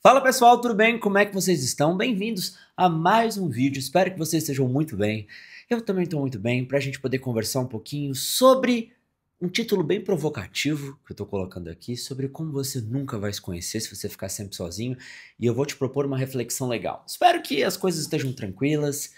Fala pessoal, tudo bem? Como é que vocês estão? Bem-vindos a mais um vídeo, espero que vocês estejam muito bem. Eu também estou muito bem, para a gente poder conversar um pouquinho sobre um título bem provocativo que eu estou colocando aqui, sobre como você nunca vai se conhecer se você ficar sempre sozinho, e eu vou te propor uma reflexão legal. Espero que as coisas estejam tranquilas.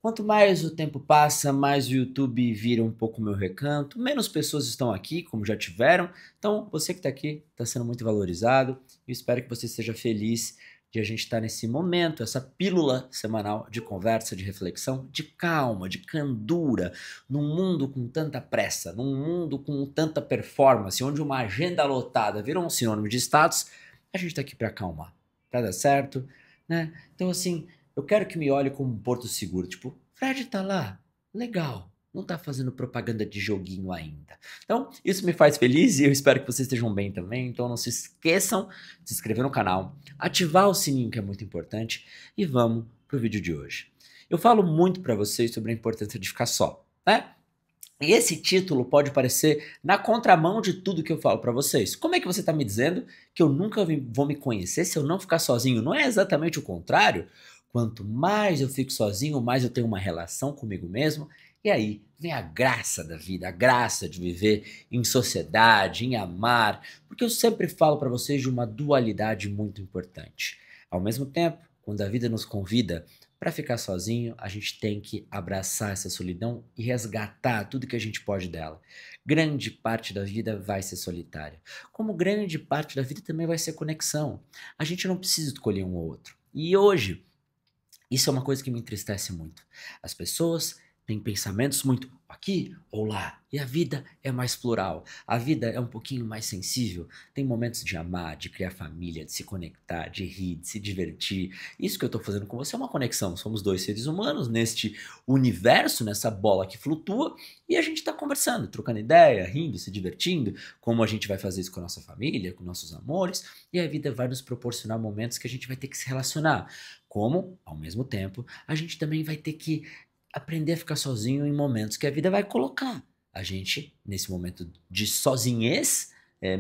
Quanto mais o tempo passa, mais o YouTube vira um pouco meu recanto, menos pessoas estão aqui, como já tiveram. Então, você que está aqui está sendo muito valorizado. Eu espero que você esteja feliz de a gente estar nesse momento, essa pílula semanal de conversa, de reflexão, de calma, de candura, num mundo com tanta pressa, num mundo com tanta performance, onde uma agenda lotada virou um sinônimo de status. A gente está aqui para acalmar, para dar certo, né? Então, assim, eu quero que me olhe como um porto seguro, tipo, Fred tá lá, legal, não tá fazendo propaganda de joguinho ainda. Então, isso me faz feliz e eu espero que vocês estejam bem também. Então, não se esqueçam de se inscrever no canal, ativar o sininho que é muito importante e vamos pro vídeo de hoje. Eu falo muito pra vocês sobre a importância de ficar só, né? E esse título pode parecer na contramão de tudo que eu falo pra vocês. Como é que você tá me dizendo que eu nunca vou me conhecer se eu não ficar sozinho? Não é exatamente o contrário? Quanto mais eu fico sozinho, mais eu tenho uma relação comigo mesmo. E aí vem a graça da vida, a graça de viver em sociedade, em amar. Porque eu sempre falo pra vocês de uma dualidade muito importante. Ao mesmo tempo, quando a vida nos convida para ficar sozinho, a gente tem que abraçar essa solidão e resgatar tudo que a gente pode dela. Grande parte da vida vai ser solitária, como grande parte da vida também vai ser conexão. A gente não precisa escolher um ou outro. E hoje, isso é uma coisa que me entristece muito. As pessoas têm pensamentos muito aqui ou lá. E a vida é mais plural. A vida é um pouquinho mais sensível. Tem momentos de amar, de criar família, de se conectar, de rir, de se divertir. Isso que eu estou fazendo com você é uma conexão. Somos dois seres humanos neste universo, nessa bola que flutua. E a gente está conversando, trocando ideia, rindo, se divertindo. Como a gente vai fazer isso com a nossa família, com nossos amores. E a vida vai nos proporcionar momentos que a gente vai ter que se relacionar. Como, ao mesmo tempo, a gente também vai ter que aprender a ficar sozinho em momentos que a vida vai colocar a gente nesse momento de sozinhez,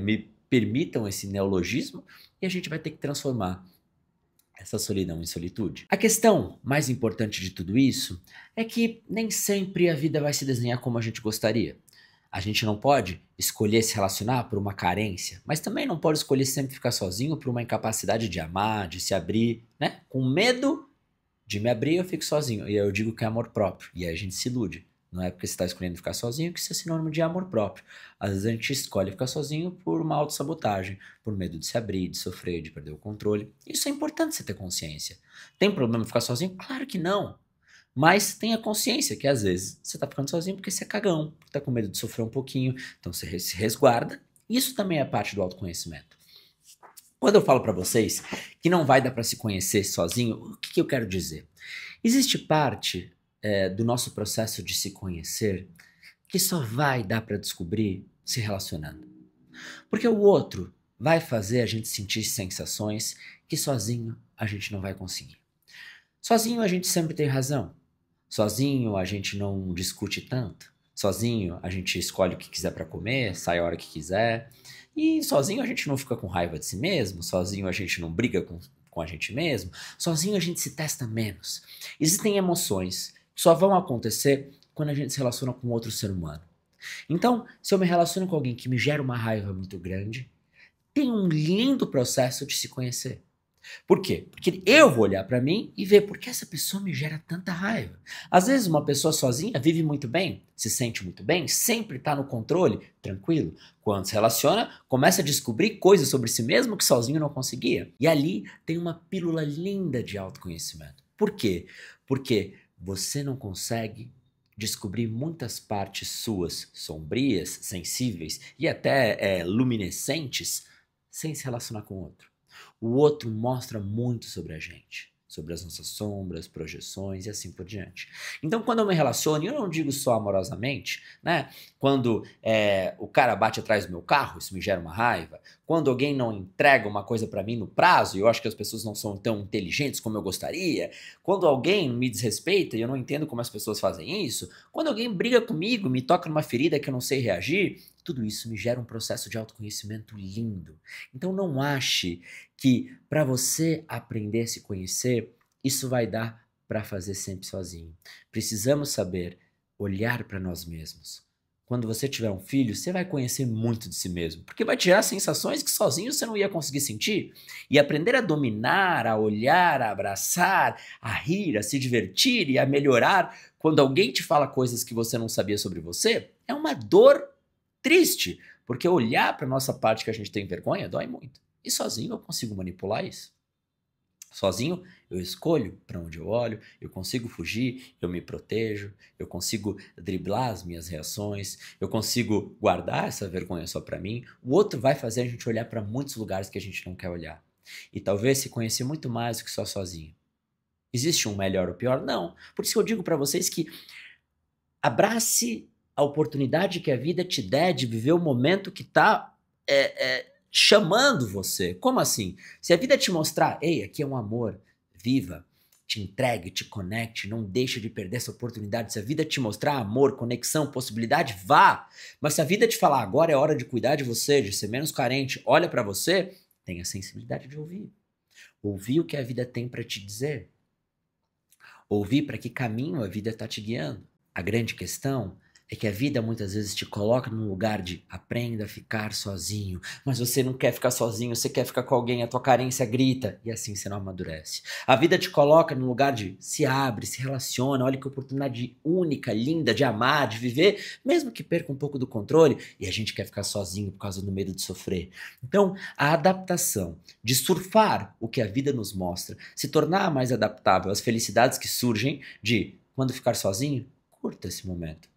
me permitam esse neologismo, e a gente vai ter que transformar essa solidão em solitude. A questão mais importante de tudo isso é que nem sempre a vida vai se desenhar como a gente gostaria. A gente não pode escolher se relacionar por uma carência, mas também não pode escolher sempre ficar sozinho por uma incapacidade de amar, de se abrir, né? Com medo de me abrir, eu fico sozinho. E aí eu digo que é amor próprio. E aí a gente se ilude. Não é porque você está escolhendo ficar sozinho que isso é sinônimo de amor próprio. Às vezes a gente escolhe ficar sozinho por uma autossabotagem, por medo de se abrir, de sofrer, de perder o controle. Isso é importante você ter consciência. Tem problema ficar sozinho? Claro que não. Mas tenha consciência que às vezes você está ficando sozinho porque você é cagão, porque está com medo de sofrer um pouquinho, então você se resguarda. Isso também é parte do autoconhecimento. Quando eu falo para vocês que não vai dar para se conhecer sozinho, o que eu quero dizer? Existe parte do nosso processo de se conhecer que só vai dar para descobrir se relacionando. Porque o outro vai fazer a gente sentir sensações que sozinho a gente não vai conseguir. Sozinho a gente sempre tem razão. Sozinho a gente não discute tanto. Sozinho a gente escolhe o que quiser para comer, sai a hora que quiser. E sozinho a gente não fica com raiva de si mesmo. Sozinho a gente não briga com a gente mesmo. Sozinho a gente se testa menos. Existem emoções que só vão acontecer quando a gente se relaciona com outro ser humano. Então, se eu me relaciono com alguém que me gera uma raiva muito grande, tem um lindo processo de se conhecer. Por quê? Porque eu vou olhar pra mim e ver por que essa pessoa me gera tanta raiva. Às vezes uma pessoa sozinha vive muito bem, se sente muito bem, sempre tá no controle, tranquilo. Quando se relaciona, começa a descobrir coisas sobre si mesmo que sozinho não conseguia. E ali tem uma pílula linda de autoconhecimento. Por quê? Porque você não consegue descobrir muitas partes suas, sombrias, sensíveis e até luminescentes, sem se relacionar com o outro. O outro mostra muito sobre a gente, sobre as nossas sombras, projeções e assim por diante. Então, quando eu me relaciono, e eu não digo só amorosamente, né? Quando o cara bate atrás do meu carro, isso me gera uma raiva. Quando alguém não entrega uma coisa pra mim no prazo, e eu acho que as pessoas não são tão inteligentes como eu gostaria. Quando alguém me desrespeita e eu não entendo como as pessoas fazem isso. Quando alguém briga comigo, me toca numa ferida que eu não sei reagir. Tudo isso me gera um processo de autoconhecimento lindo. Então não ache que para você aprender a se conhecer, isso vai dar para fazer sempre sozinho. Precisamos saber olhar para nós mesmos. Quando você tiver um filho, você vai conhecer muito de si mesmo, porque vai tirar sensações que sozinho você não ia conseguir sentir. E aprender a dominar, a olhar, a abraçar, a rir, a se divertir e a melhorar quando alguém te fala coisas que você não sabia sobre você, é uma dor triste, porque olhar para nossa parte que a gente tem vergonha dói muito. E sozinho eu consigo manipular isso. Sozinho eu escolho para onde eu olho, eu consigo fugir, eu me protejo, eu consigo driblar as minhas reações, eu consigo guardar essa vergonha só para mim. O outro vai fazer a gente olhar para muitos lugares que a gente não quer olhar. E talvez se conhecer muito mais do que só sozinho. Existe um melhor ou pior? Não. Por isso que eu digo para vocês que abrace a oportunidade que a vida te der de viver o momento que está chamando você. Como assim? Se a vida te mostrar, ei, aqui é um amor, viva, te entregue, te conecte, não deixa de perder essa oportunidade. Se a vida te mostrar amor, conexão, possibilidade, vá. Mas se a vida te falar, agora é hora de cuidar de você, de ser menos carente, olha para você, tenha a sensibilidade de ouvir. Ouvir o que a vida tem para te dizer. Ouvir para que caminho a vida está te guiando. A grande questão é que a vida muitas vezes te coloca num lugar de aprenda a ficar sozinho, mas você não quer ficar sozinho, você quer ficar com alguém, a tua carência grita, e assim você não amadurece. A vida te coloca num lugar de se abre, se relaciona, olha que oportunidade única, linda de amar, de viver, mesmo que perca um pouco do controle, e a gente quer ficar sozinho por causa do medo de sofrer. Então, a adaptação, de surfar o que a vida nos mostra, se tornar mais adaptável às felicidades que surgem de quando ficar sozinho, curta esse momento.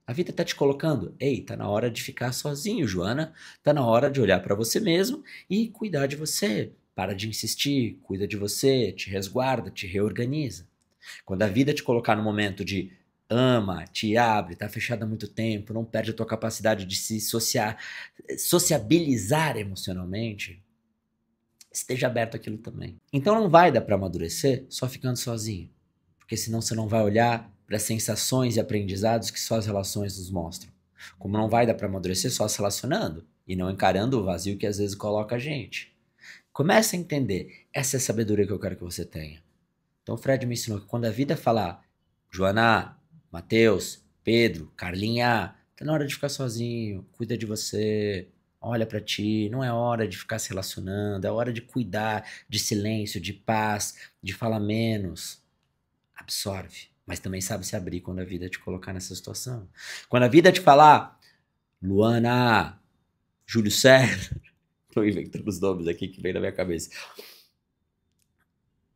A vida tá te colocando, ei, tá na hora de ficar sozinho, Joana, tá na hora de olhar para você mesmo e cuidar de você. Para de insistir, cuida de você, te resguarda, te reorganiza. Quando a vida te colocar no momento de ama, te abre, tá fechada há muito tempo, não perde a tua capacidade de se sociabilizar emocionalmente, esteja aberto àquilo também. Então não vai dar para amadurecer só ficando sozinho, porque senão você não vai olhar para as sensações e aprendizados que só as relações nos mostram. Como não vai dar para amadurecer só se relacionando e não encarando o vazio que às vezes coloca a gente. Comece a entender, essa é a sabedoria que eu quero que você tenha. Então o Fred me ensinou que quando a vida falar, Joana, Matheus, Pedro, Carlinha, tá na hora de ficar sozinho, cuida de você, olha pra ti, não é hora de ficar se relacionando, é hora de cuidar, de silêncio, de paz, de falar menos. Absorve, mas também sabe se abrir quando a vida te colocar nessa situação. Quando a vida te falar, Luana, Júlio César, tô inventando os nomes aqui que vem na minha cabeça.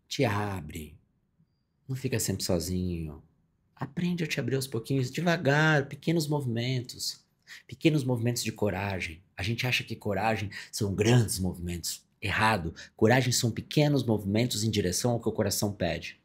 Te abre, não fica sempre sozinho. Aprende a te abrir aos pouquinhos, devagar, pequenos movimentos de coragem. A gente acha que coragem são grandes movimentos. Errado. Coragem são pequenos movimentos em direção ao que o coração pede.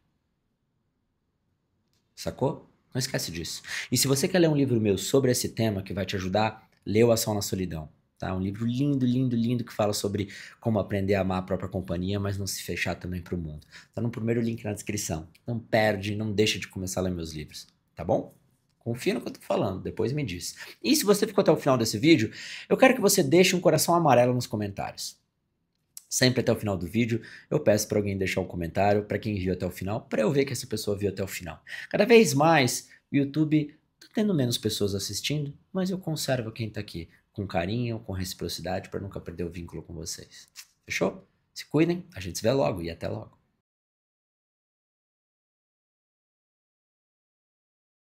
Sacou? Não esquece disso. E se você quer ler um livro meu sobre esse tema que vai te ajudar, lê o Ação na Solidão. Tá? Um livro lindo, lindo, lindo que fala sobre como aprender a amar a própria companhia, mas não se fechar também para o mundo. Tá no primeiro link na descrição. Não perde, não deixa de começar a ler meus livros. Tá bom? Confia no que eu tô falando, depois me diz. E se você ficou até o final desse vídeo, eu quero que você deixe um coração amarelo nos comentários. Sempre até o final do vídeo, eu peço para alguém deixar um comentário, para quem viu até o final, para eu ver que essa pessoa viu até o final. Cada vez mais, o YouTube tá tendo menos pessoas assistindo, mas eu conservo quem tá aqui, com carinho, com reciprocidade, para nunca perder o vínculo com vocês. Fechou? Se cuidem, a gente se vê logo e até logo.